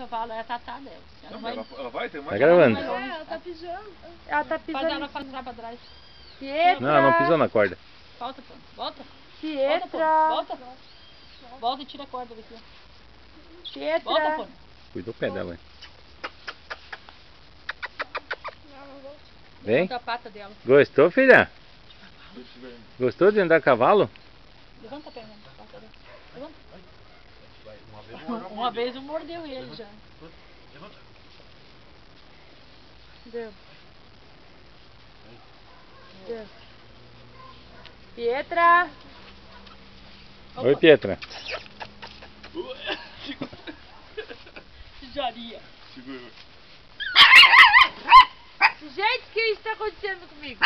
cavalo, é a Tatá dela. Ela vai... Ela vai ter mais. Tá gravando. Ela tá pisando. Ela tá Faz pisando. ela passar pra trás. Pietra. Não, não pisou na corda. Volta, pô. Volta. Pietra. Volta. Volta e tira a corda daqui. Pietra. Volta, pô. Cuida do pé dela. Vem. Levanta a pata dela. Gostou, filha? Gostou de andar a cavalo? Levanta a perna da pata dela. Levanta. Uma vez eu mordeu ele já. Deu. Deu. Pietra. Oi, Pietra. Jaria. Gente, o que está acontecendo comigo?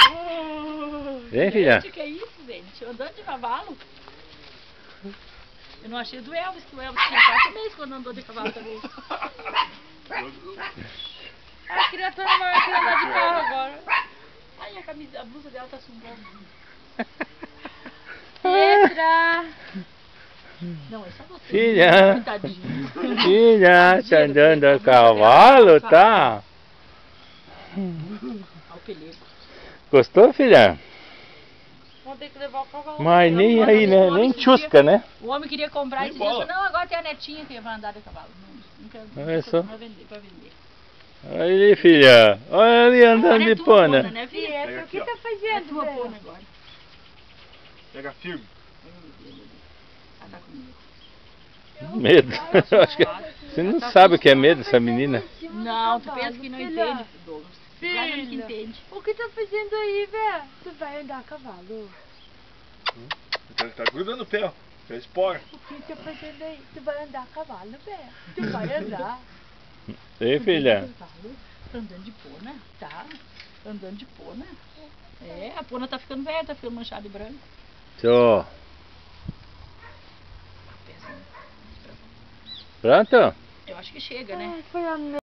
Vem, filha. Gente, que é isso, gente? Andando de cavalo? Eu não achei do Elvis, que o Elvis tinha 4 meses quando andou de cavalo também. A criatura maior que andar de carro agora. Ai, a blusa dela tá sumbando. Pietra. Não, é só você. Filha. Coitadinho. Filha, tá andando a cavalo, tá? Olha o pelego. Gostou, filha? Vamos ter que levar o cavalo. Mas nem aí, né? Nem tchusca, né? O homem queria comprar e disse, não, agora tem a netinha que vai andar de cavalo. Olha só. Pra vender. Olha ali, filha. Olha ali andando Agora é de tua pona. né, filha? Pietra, o que tá É fazendo, tua velho? pona agora. Pega firme. Ela tá comigo. Medo. Eu acho que você não sabe o que é medo, essa menina. Não, tu pensa que não entende, Douglas. Claro que Filha, entende. o que tá fazendo aí, velho? Tu vai andar a cavalo. Tá grudando o pé, ó. Pé espora. O que tá fazendo aí? Tu vai andar a cavalo, velho. Tu vai andar. Ei, filha. Cavalo, tá andando de pona, tá? Andando de pona. É, a pona tá ficando velha, tá ficando manchada de branco. Tchau. Pronto? Eu acho que chega, né? Ai, foi a